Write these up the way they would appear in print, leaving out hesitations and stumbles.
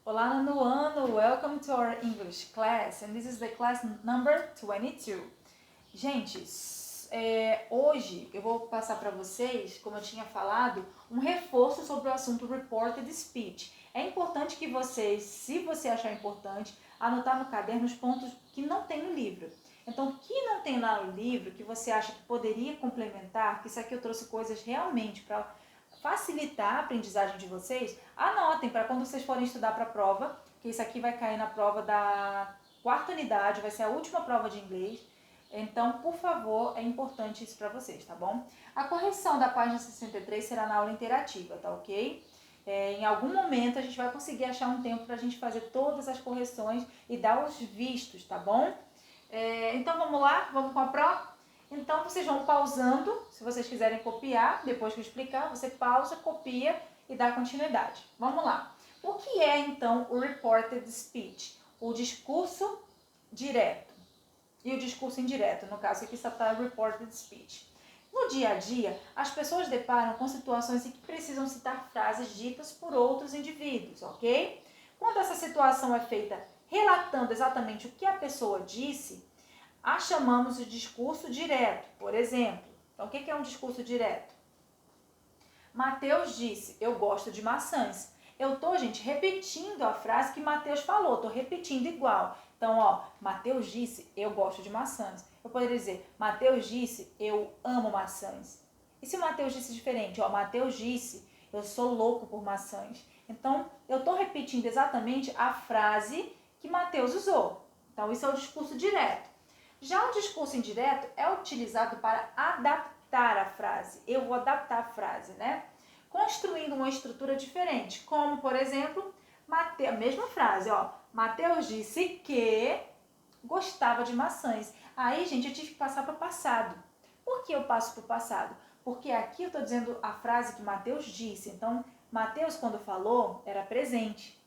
Olá, ano! Welcome to our English class, and this is the class number 22. Gente, hoje eu vou passar para vocês, como eu tinha falado, um reforço sobre o assunto Reported Speech. É importante que vocês, se você achar importante, anotar no caderno os pontos que não tem no livro. Então, o que não tem lá no livro, que você acha que poderia complementar, que isso aqui eu trouxe coisas realmente para facilitar a aprendizagem de vocês, anotem para quando vocês forem estudar para a prova, que isso aqui vai cair na prova da quarta unidade, vai ser a última prova de inglês. Então, por favor, é importante isso para vocês, tá bom? A correção da página 63 será na aula interativa, tá ok? Em algum momento a gente vai conseguir achar um tempo para a gente fazer todas as correções e dar os vistos, tá bom? Então vamos lá, vamos com a prova? Então vocês vão pausando, se vocês quiserem copiar, depois que eu explicar, você pausa, copia e dá continuidade. Vamos lá. O que é então o reported speech? O discurso direto e o discurso indireto, no caso aqui só está reported speech. No dia a dia, as pessoas deparam com situações em que precisam citar frases ditas por outros indivíduos, ok? Quando essa situação é feita relatando exatamente o que a pessoa disse, a chamamos de discurso direto, por exemplo. Então, o que é um discurso direto? Mateus disse, eu gosto de maçãs. Eu tô, gente, repetindo a frase que Mateus falou, tô repetindo igual. Então, ó, Mateus disse, eu gosto de maçãs. Eu poderia dizer, Mateus disse, eu amo maçãs. E se Mateus disse diferente? Ó, Mateus disse, eu sou louco por maçãs. Então, eu tô repetindo exatamente a frase que Mateus usou. Então, isso é o discurso direto. Já o discurso indireto é utilizado para adaptar a frase. Eu vou adaptar a frase, né? Construindo uma estrutura diferente, como, por exemplo, a mesma frase, ó. Mateus disse que gostava de maçãs. Aí, gente, eu tive que passar para o passado. Por que eu passo para o passado? Porque aqui eu estou dizendo a frase que Mateus disse. Então, Mateus, quando falou, era presente,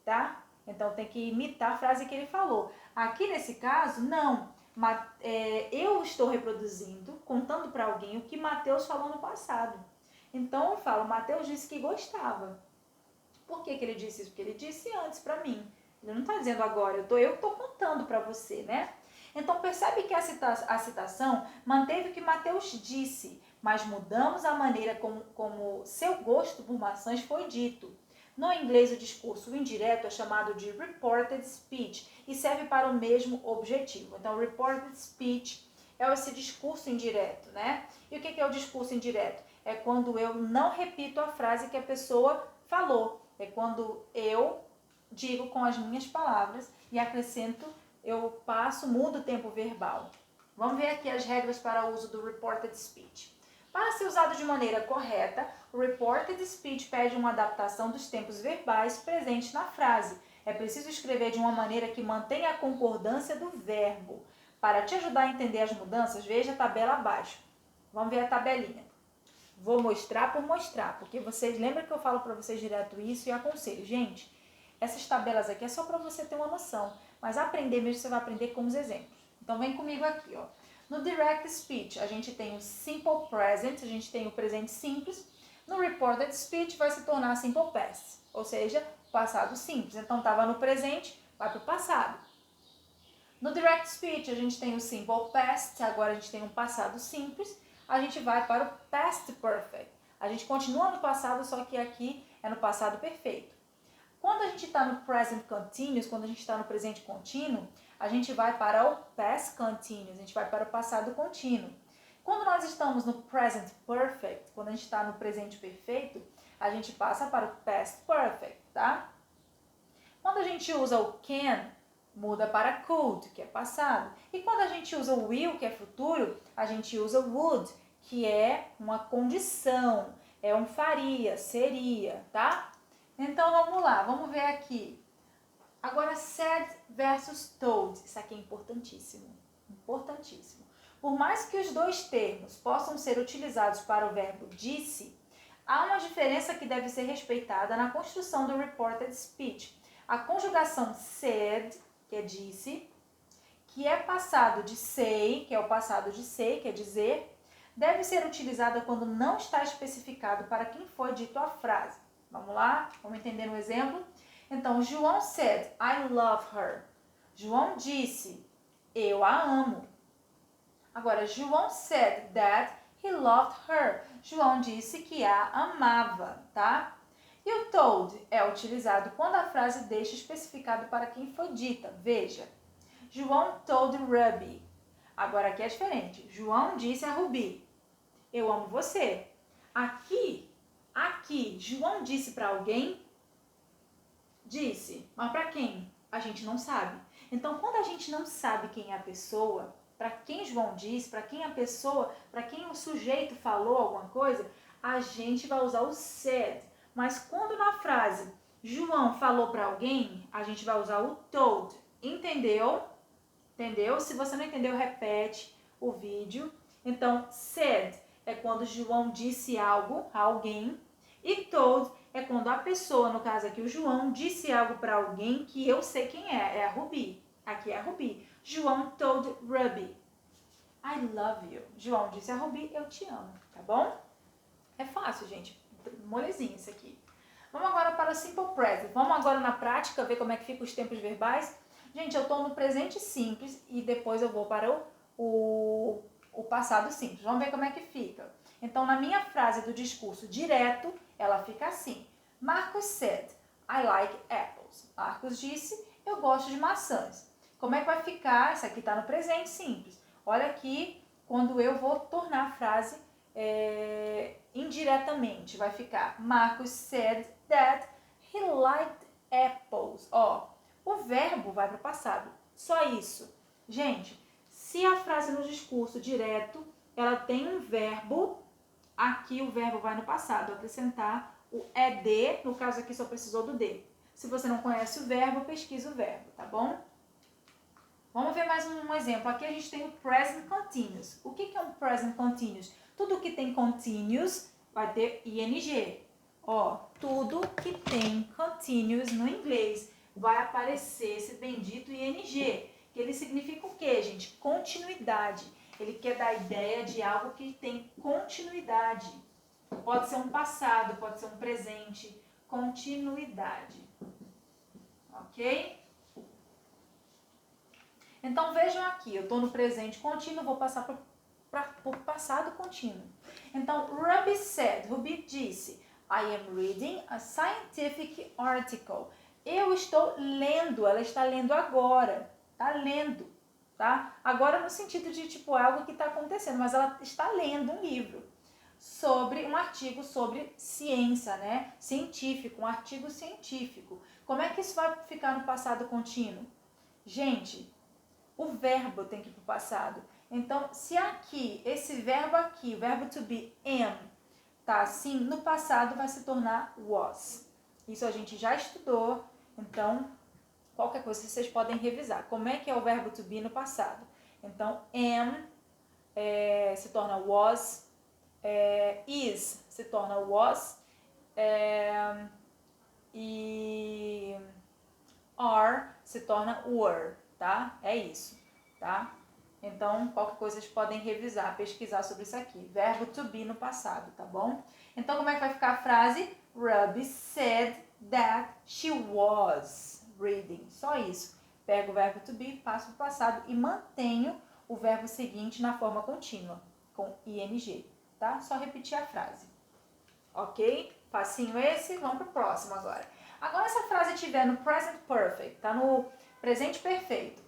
tá? Então, tem que imitar a frase que ele falou. Aqui, nesse caso, não. Eu estou reproduzindo, contando para alguém o que Mateus falou no passado. Então eu falo, Mateus disse que gostava. Por que ele disse isso? Porque ele disse antes para mim. Ele não está dizendo agora, eu que estou contando para você, né? Então percebe que a citação manteve o que Mateus disse, mas mudamos a maneira como seu gosto por maçãs foi dito. No inglês, o discurso indireto é chamado de reported speech e serve para o mesmo objetivo. Então, reported speech é esse discurso indireto, né? E o que é o discurso indireto? É quando eu não repito a frase que a pessoa falou. É quando eu digo com as minhas palavras e acrescento, eu mudo o tempo verbal. Vamos ver aqui as regras para o uso do reported speech. Para ser usado de maneira correta, o reported speech pede uma adaptação dos tempos verbais presentes na frase. É preciso escrever de uma maneira que mantenha a concordância do verbo. Para te ajudar a entender as mudanças, veja a tabela abaixo. Vamos ver a tabelinha. Vou mostrar por mostrar, porque vocês lembram que eu falo para vocês direto isso e aconselho. Gente, essas tabelas aqui é só para você ter uma noção, mas aprender mesmo você vai aprender com os exemplos. Então vem comigo aqui, ó. No direct speech, a gente tem o simple present, a gente tem o presente simples. No reported speech vai se tornar simple past, ou seja, passado simples. Então estava no presente, vai para o passado. No direct speech, a gente tem o simple past, agora a gente tem um passado simples. A gente vai para o past perfect. A gente continua no passado, só que aqui é no passado perfeito. Quando a gente está no present continuous, quando a gente está no presente contínuo, a gente vai para o past continuous, a gente vai para o passado contínuo. Quando nós estamos no present perfect, quando a gente está no presente perfeito, a gente passa para o past perfect, tá? Quando a gente usa o can, muda para could, que é passado. E quando a gente usa o will, que é futuro, a gente usa o would, que é uma condição, é um faria, seria, tá? Então vamos lá, vamos ver aqui. Agora, said versus told. Isso aqui é importantíssimo. Importantíssimo. Por mais que os dois termos possam ser utilizados para o verbo disse, há uma diferença que deve ser respeitada na construção do reported speech. A conjugação said, que é disse, que é passado de say, que é o passado de say, que é dizer, deve ser utilizada quando não está especificado para quem foi dito a frase. Vamos lá? Vamos entender um exemplo? Então, João said, I love her. João disse, eu a amo. Agora, João said that he loved her. João disse que a amava, tá? E o told é utilizado quando a frase deixa especificado para quem foi dita. Veja, João told Ruby. Agora aqui é diferente. João disse a Ruby, eu amo você. Aqui, João disse para alguém? Disse. Mas para quem? A gente não sabe. Então, quando a gente não sabe quem é a pessoa, para quem João disse, para quem a pessoa, para quem o sujeito falou alguma coisa, a gente vai usar o said. Mas quando na frase João falou para alguém, a gente vai usar o told. Entendeu? Entendeu? Se você não entendeu, repete o vídeo. Então, said é quando João disse algo a alguém. E told é quando a pessoa, no caso aqui o João, disse algo para alguém que eu sei quem é a Ruby. Aqui é a Ruby. João told Ruby, I love you. João disse a Ruby, eu te amo, tá bom? É fácil, gente. Molezinho isso aqui. Vamos agora para o simple present. Vamos agora na prática ver como é que fica os tempos verbais. Gente, eu estou no presente simples e depois eu vou para o passado simples. Vamos ver como é que fica. Então, na minha frase do discurso direto, ela fica assim. Marcos said, I like apples. Marcos disse, eu gosto de maçãs. Como é que vai ficar? Isso aqui está no presente simples. Olha aqui, quando eu vou tornar a frase indiretamente, vai ficar Marcos said that he liked apples. Ó, o verbo vai para o passado. Só isso. Gente, se a frase no discurso direto, ela tem um verbo, aqui o verbo vai no passado. Acrescentar o ED, no caso aqui só precisou do D. Se você não conhece o verbo, pesquisa o verbo, tá bom? Vamos ver mais um exemplo. Aqui a gente tem o present continuous. O que é um present continuous? Tudo que tem continuous vai ter ing. Ó, tudo que tem continuous no inglês vai aparecer esse bendito ing. Que ele significa o quê, gente? Continuidade. Ele quer dar a ideia de algo que tem continuidade. Pode ser um passado, pode ser um presente. Continuidade. Ok? Então, vejam aqui, eu estou no presente contínuo, vou passar para o passado contínuo. Então, Ruby said, Ruby disse, I am reading a scientific article. Eu estou lendo, ela está lendo agora, está lendo, tá? Agora no sentido de, tipo, algo que está acontecendo, mas ela está lendo um livro sobre um artigo sobre ciência, né? Científico, um artigo científico. Como é que isso vai ficar no passado contínuo? Gente, o verbo tem que ir para o passado. Então, se aqui, esse verbo aqui, o verbo to be, am, tá assim, no passado vai se tornar was. Isso a gente já estudou, então, qualquer coisa vocês podem revisar. Como é que é o verbo to be no passado? Então, am se torna was, is se torna was, e are se torna were. Tá? É isso, tá? Então, qualquer coisa vocês podem revisar, pesquisar sobre isso aqui. Verbo to be no passado, tá bom? Então, como é que vai ficar a frase? Ruby said that she was reading. Só isso. Pego o verbo to be, passo para o passado e mantenho o verbo seguinte na forma contínua, com ing, tá? Só repetir a frase. Ok? Facinho esse? Vamos para o próximo agora. Agora, se a frase estiver no present perfect, tá no presente perfeito,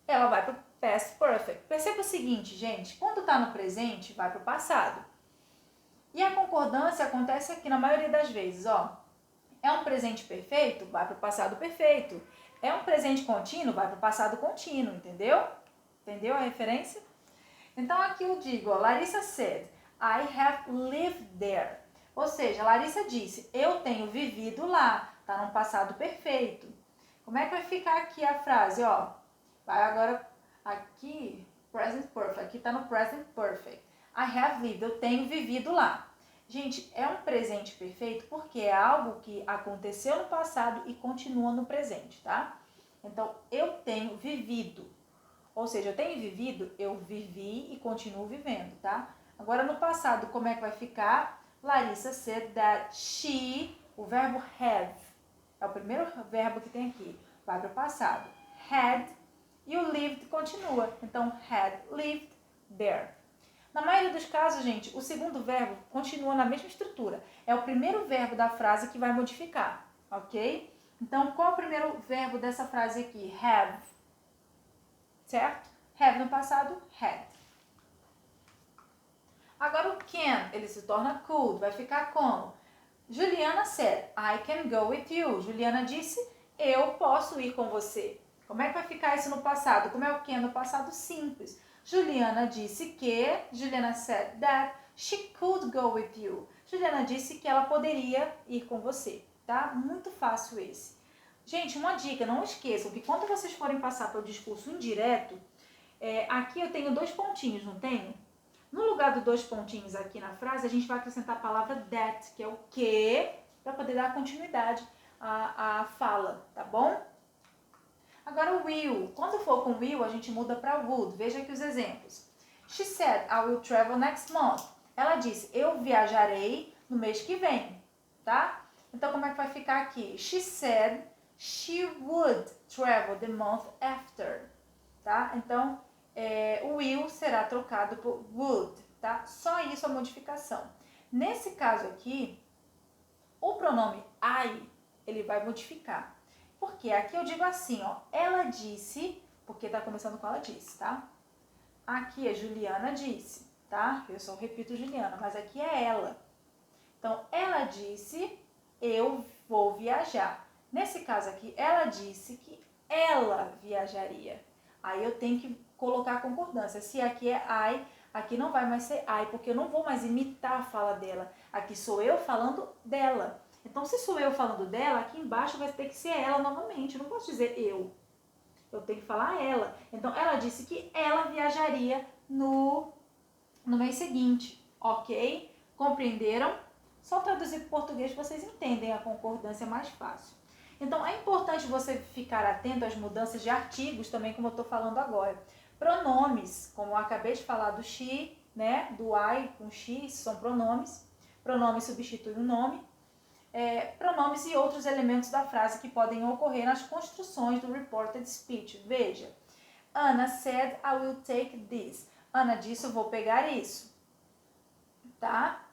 ela vai para o past perfect. Perceba o seguinte, gente, quando está no presente, vai para o passado. E a concordância acontece aqui na maioria das vezes, ó. É um presente perfeito, vai para o passado perfeito. É um presente contínuo, vai para o passado contínuo, entendeu? Entendeu a referência? Então aqui eu digo, ó, Larissa said, I have lived there. Ou seja, Larissa disse, eu tenho vivido lá. Está num passado perfeito. Como é que vai ficar aqui a frase, ó? Vai agora aqui, present perfect. Aqui está no present perfect. I have lived, eu tenho vivido lá. Gente, é um presente perfeito porque é algo que aconteceu no passado e continua no presente, tá? Então, eu tenho vivido. Ou seja, eu tenho vivido, eu vivi e continuo vivendo, tá? Agora, no passado, como é que vai ficar? Larissa said that she, o verbo have, É o primeiro verbo que tem aqui. Vai para o passado. Had e o lived continua. Então, had lived there. Na maioria dos casos, gente, o segundo verbo continua na mesma estrutura. É o primeiro verbo da frase que vai modificar, ok? Então, qual é o primeiro verbo dessa frase aqui? Have. Certo? Have no passado, had. Agora o can, ele se torna could, vai ficar como? Juliana said, I can go with you. Juliana disse, eu posso ir com você. Como é que vai ficar isso no passado? Como é o can no passado? Simples. Juliana disse que, Juliana said that she could go with you. Juliana disse que ela poderia ir com você, tá? Muito fácil esse. Gente, uma dica, não esqueçam que quando vocês forem passar pelo discurso indireto, aqui eu tenho 2 pontinhos, não tenho? No lugar dos 2 pontinhos aqui na frase, a gente vai acrescentar a palavra that, que é o que, para poder dar continuidade à fala, tá bom? Agora o will. Quando for com will, a gente muda para would. Veja aqui os exemplos. She said, I will travel next month. Ela disse, eu viajarei no mês que vem, tá? Então, como é que vai ficar aqui? She said she would travel the month after, tá? Então, o will será trocado por would, tá? Só isso a modificação. Nesse caso aqui, o pronome I, ele vai modificar. Porque aqui eu digo assim, ó, ela disse, porque tá começando com ela disse, tá? Aqui é Juliana disse, tá? Eu só repito Juliana, mas aqui é ela. Então, ela disse, eu vou viajar. Nesse caso aqui, ela disse que ela viajaria. Aí eu tenho que colocar a concordância. Se aqui é I, aqui não vai mais ser I, porque eu não vou mais imitar a fala dela. Aqui sou eu falando dela. Então, se sou eu falando dela, aqui embaixo vai ter que ser ela novamente. Eu não posso dizer eu. Eu tenho que falar ela. Então, ela disse que ela viajaria no mês seguinte. Ok? Compreenderam? Só traduzir para o português vocês entendem a concordância mais fácil. Então, é importante você ficar atento às mudanças de artigos também, como eu estou falando agora. Pronomes, como eu acabei de falar do she, né? Do I com she, são pronomes. Pronomes substituem o nome. Pronomes e outros elementos da frase que podem ocorrer nas construções do reported speech. Veja, Anna said, I will take this. Ana disse, eu vou pegar isso. Tá?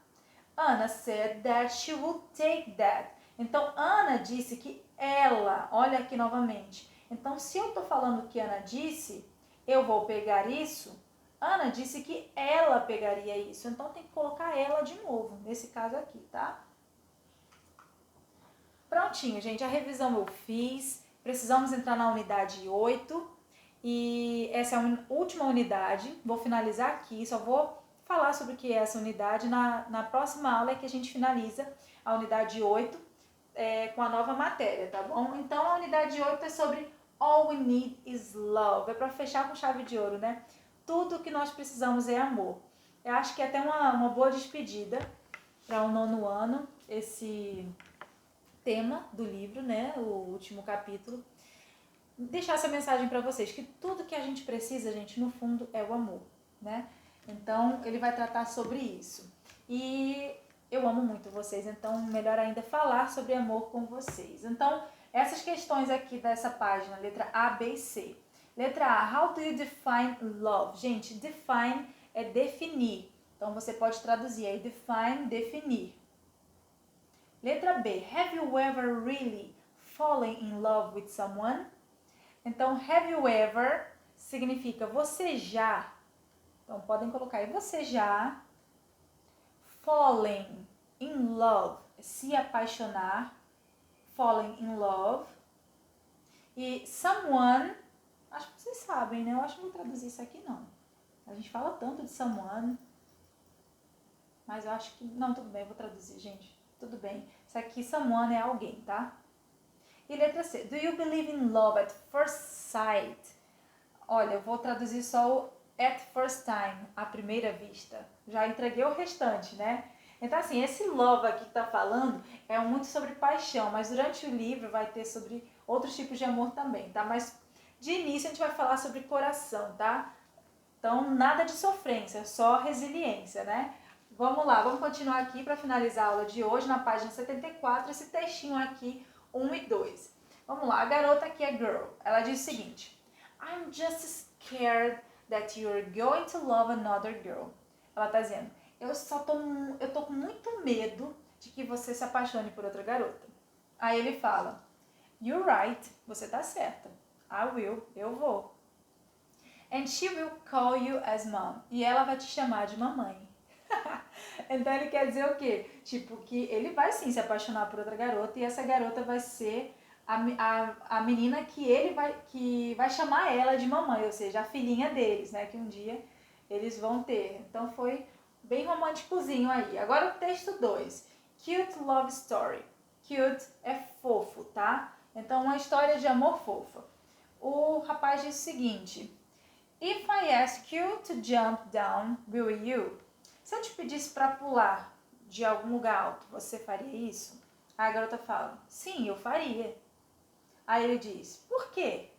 Anna said that she would take that. Então, Ana disse que ela, olha aqui novamente. Então, se eu estou falando que Ana disse, eu vou pegar isso, Ana disse que ela pegaria isso. Então, tem que colocar ela de novo, nesse caso aqui, tá? Prontinho, gente, a revisão eu fiz. Precisamos entrar na unidade 8. E essa é a última unidade. Vou finalizar aqui, só vou falar sobre o que é essa unidade. Na próxima aula é que a gente finaliza a unidade 8 com a nova matéria, tá bom? Então, a unidade 8 é sobre All We Need Is Love. É para fechar com chave de ouro, né? Tudo que nós precisamos é amor. Eu acho que é até uma boa despedida para o 9º ano, esse tema do livro, né? O último capítulo. Deixar essa mensagem para vocês, que tudo que a gente precisa, gente, no fundo, é o amor, né? Então, ele vai tratar sobre isso. E eu amo muito vocês, então melhor ainda falar sobre amor com vocês. Então, essas questões aqui dessa página, letra A, B e C. Letra A, how do you define love? Gente, define é definir. Então, você pode traduzir aí, define, definir. Letra B, have you ever really fallen in love with someone? Então, have you ever significa você já. Então, podem colocar aí, você já. Fallen in love, se apaixonar. Fallen in love. E someone, acho que vocês sabem, né? Eu acho que não vou traduzir isso aqui, não. A gente fala tanto de someone. Mas eu acho que... Não, tudo bem, eu vou traduzir, gente. Tudo bem. Isso aqui, someone é alguém, tá? E letra C. Do you believe in love at first sight? Olha, eu vou traduzir só o at first time, à primeira vista. Já entreguei o restante, né? Então, assim, esse love aqui que tá falando é muito sobre paixão, mas durante o livro vai ter sobre outros tipos de amor também, tá? Mas de início a gente vai falar sobre coração, tá? Então, nada de sofrência, só resiliência, né? Vamos lá, vamos continuar aqui para finalizar a aula de hoje, na página 74, esse textinho aqui, 1 e 2. Vamos lá, a garota aqui é girl. Ela diz o seguinte: I'm just scared that you're going to love another girl. Ela tá dizendo, eu tô com muito medo de que você se apaixone por outra garota. Aí ele fala, you're right, você tá certa. I will, eu vou. And she will call you as mom. E ela vai te chamar de mamãe. Então ele quer dizer o quê? Tipo, que ele vai sim se apaixonar por outra garota e essa garota vai ser a menina que vai chamar ela de mamãe, ou seja, a filhinha deles, né? Que um dia eles vão ter. Então foi bem românticozinho aí. Agora o texto 2. Cute love story. Cute é fofo, tá? Então uma história de amor fofa. O rapaz diz o seguinte: If I ask you to jump down, will you? Se eu te pedisse para pular de algum lugar alto, você faria isso? Aí a garota fala, sim, eu faria. Aí ele diz, por quê?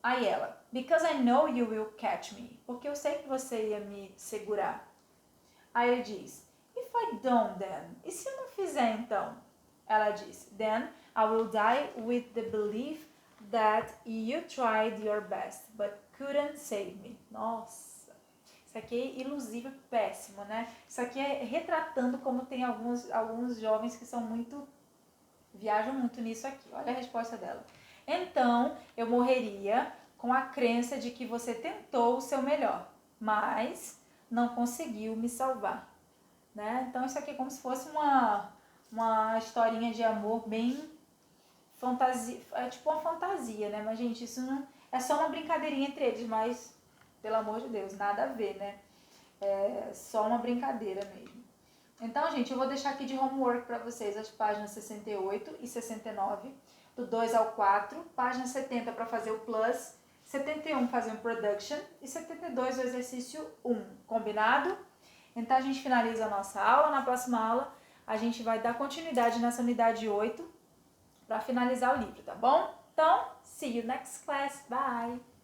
Aí ela, because I know you will catch me. Porque eu sei que você ia me segurar. Aí ele diz, if I don't then? E se eu não fizer então? Ela diz, then I will die with the belief that you tried your best, but couldn't save me. Nossa, isso aqui é ilusivo, péssimo, né? Isso aqui é retratando como tem alguns jovens que são viajam muito nisso aqui. Olha a resposta dela. Então, eu morreria com a crença de que você tentou o seu melhor, mas não conseguiu me salvar, né? Então, isso aqui é como se fosse uma historinha de amor bem fantasia, é tipo uma fantasia, né? Mas, gente, isso não é só uma brincadeirinha entre eles, mas, pelo amor de Deus, nada a ver, né? É só uma brincadeira mesmo. Então, gente, eu vou deixar aqui de homework para vocês as páginas 68 e 69, do 2 ao 4, página 70 para fazer o plus, 71 fazer um production e 72 o exercício 1, combinado? Então, a gente finaliza a nossa aula. Na próxima aula, a gente vai dar continuidade nessa unidade 8 para finalizar o livro, tá bom? Então, see you next class. Bye!